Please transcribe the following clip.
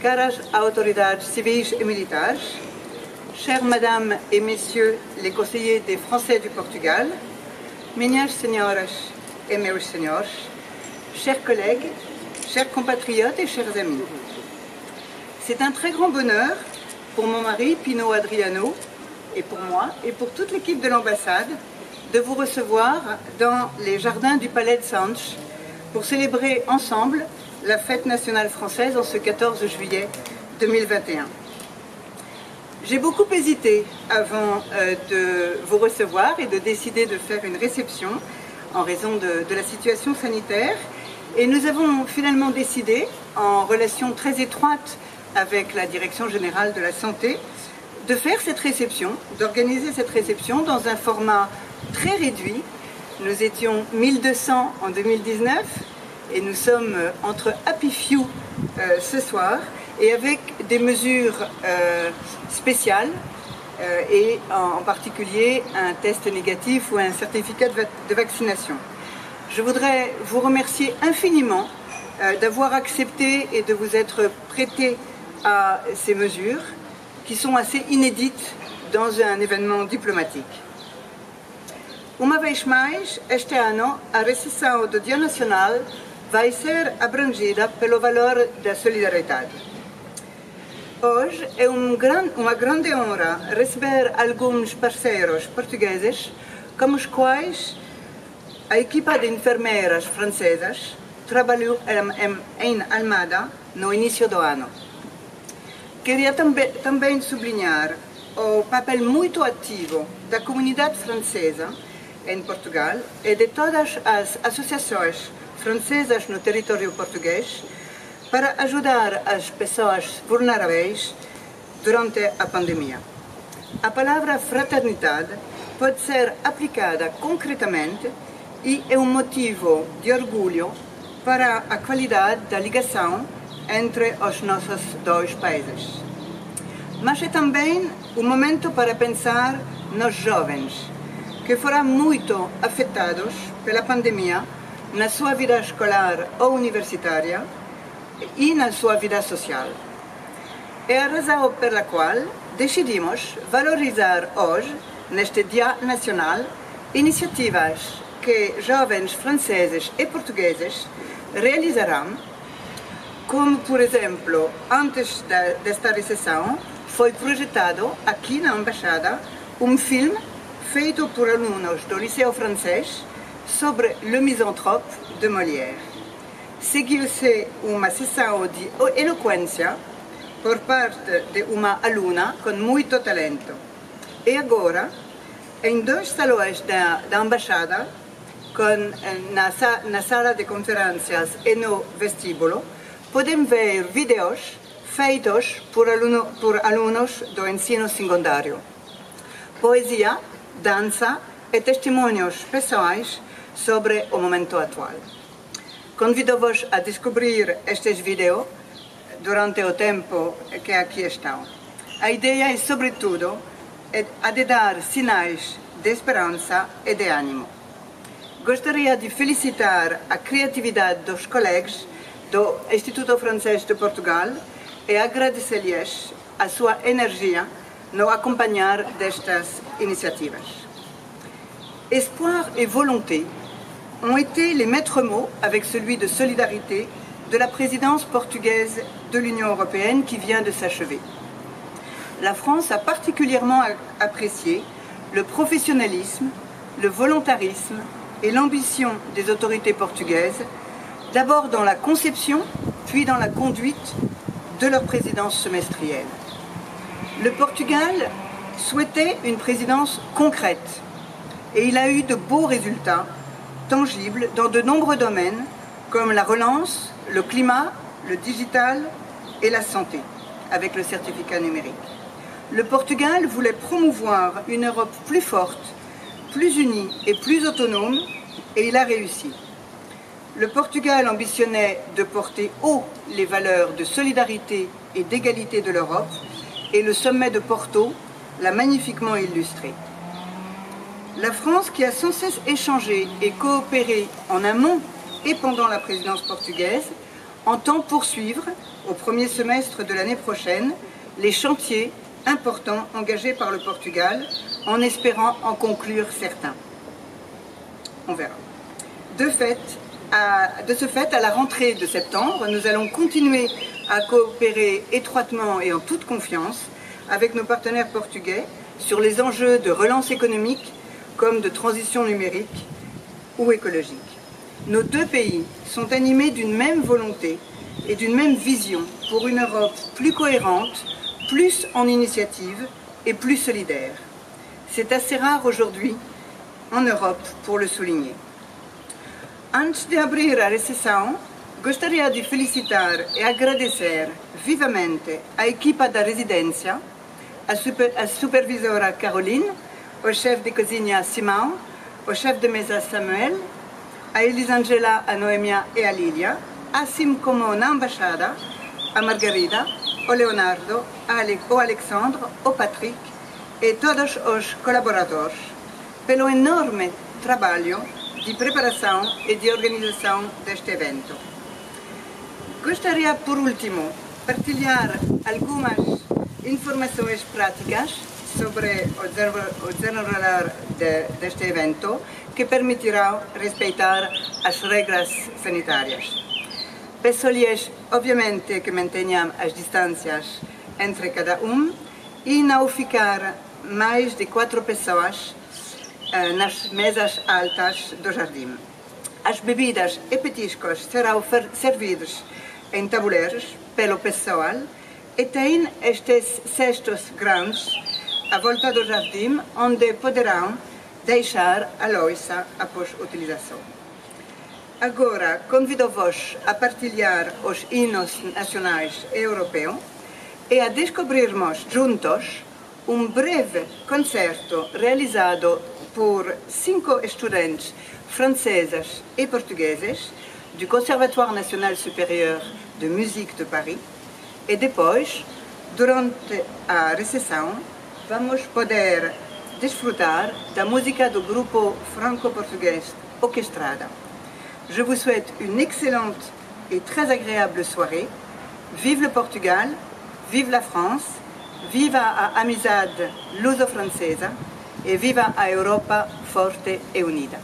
Caras autoridades civis et militares, chères Mesdames et Messieurs les conseillers des Français du Portugal, minhas senhoras et meus senhores, chers collègues, chers compatriotes et chers amis. C'est un très grand bonheur pour mon mari Pino Adriano et pour moi et pour toute l'équipe de l'ambassade de vous recevoir dans les jardins du Palais de Sanches pour célébrer ensemble la fête nationale française en ce 14 juillet 2021. J'ai beaucoup hésité avant de vous recevoir et de décider de faire une réception en raison de la situation sanitaire. Et nous avons finalement décidé, en relation très étroite avec la Direction générale de la santé, de faire cette réception, d'organiser cette réception dans un format très réduit. Nous étions 1200 en 2019 et nous sommes entre Happy Few ce soir et avec des mesures spéciales et en particulier un test négatif ou un certificat de vaccination. Je voudrais vous remercier infiniment d'avoir accepté et de vous être prêté à ces mesures qui sont assez inédites dans un événement diplomatique. Uma vez mais, este ano, a recepção do Dia Nacional vai ser abrangida pelo valor da solidariedade. Hoje é uma grande honra receber alguns parceiros portugueses, como os quais a equipa de enfermeiras francesas trabalhou em Almada no início do ano. Queria também sublinhar o papel muito ativo da comunidade francesa em Portugal e de todas as associações francesas no território português para ajudar as pessoas vulneráveis durante a pandemia. A palavra fraternidade pode ser aplicada concretamente e é um motivo de orgulho para a qualidade da ligação entre os nossos dois países. Mas é também um momento para pensar nos jovens, que foram muito afetados pela pandemia na sua vida escolar ou universitária e na sua vida social. É a razão pela qual decidimos valorizar hoje, neste Dia Nacional, iniciativas que jovens franceses e portugueses realizarão, como, por exemplo, antes desta recepção, foi projetado aqui na Embaixada um filme feito por alunos do Liceu Francês sobre Le Misanthrope de Molière. Seguiu-se uma sessão de eloquência por parte de uma aluna com muito talento. E agora, em dois salões da Embaixada, na sala de conferências e no vestíbulo, podemos ver vídeos feitos por alunos do ensino secundário. Poesia, dança e testemunhos pessoais sobre o momento atual. Convido-vos a descobrir estes vídeos durante o tempo que aqui estão. A ideia é, sobretudo, a de dar sinais de esperança e de ânimo. Gostaria de felicitar a criatividade dos colegas do Instituto Francês de Portugal e agradecer-lhes a sua energia no acompanhar destas initiatives. Espoir et volonté ont été les maîtres mots, avec celui de solidarité, de la présidence portugaise de l'Union européenne qui vient de s'achever. La France a particulièrement apprécié le professionnalisme, le volontarisme et l'ambition des autorités portugaises, d'abord dans la conception, puis dans la conduite de leur présidence semestrielle. Le Portugal souhaitait une présidence concrète et il a eu de beaux résultats tangibles dans de nombreux domaines comme la relance, le climat, le digital et la santé, avec le certificat numérique. Le Portugal voulait promouvoir une Europe plus forte, plus unie et plus autonome, et il a réussi. Le Portugal ambitionnait de porter haut les valeurs de solidarité et d'égalité de l'Europe, et le sommet de Porto l'a magnifiquement illustré. La France, qui a sans cesse échangé et coopéré en amont et pendant la présidence portugaise, entend poursuivre, au premier semestre de l'année prochaine, les chantiers importants engagés par le Portugal, en espérant en conclure certains. On verra. De ce fait, à la rentrée de septembre, nous allons continuer à coopérer étroitement et en toute confiance avec nos partenaires portugais sur les enjeux de relance économique comme de transition numérique ou écologique. Nos deux pays sont animés d'une même volonté et d'une même vision pour une Europe plus cohérente, plus en initiative et plus solidaire. C'est assez rare aujourd'hui en Europe pour le souligner. Antes de abrir a recessão, gostaria de felicitar e agradecer vivamente a equipa da residência, a supervisora Caroline, au chef de cozinha Simão, au chef de mesa Samuel, a Elisângela, a Noemia e a Lília, assim como na embaixada, a Margarida, o Leonardo, o Alexandre, o Patrick e todos os colaboradores, pelo enorme trabalho de preparação e de organização deste evento. Gostaria, por último, partilhar algumas informações práticas sobre o desenrolar deste evento que permitirão respeitar as regras sanitárias. Peço-lhes, obviamente, que mantenham as distâncias entre cada e não ficar mais de 4 pessoas nas mesas altas do jardim. As bebidas e petiscos serão servidos em tabuleiros pelo pessoal e tem estes cestos grandes à volta do jardim onde poderão deixar a louça após utilização. Agora, convido-vos a partilhar os hinos nacionais e europeus e a descobrirmos juntos breve concerto realizado por 5 estudantes franceses e portugueses do Conservatoire National Supérieur de Musique de Paris e depois, durante a recessão, vamos poder desfrutar da música do grupo franco-português Orquestrada. Je vous souhaite une excellente et très agréable soirée. Vive le Portugal, vive la France, viva a amizade luso-francesa e viva a Europa forte e unida.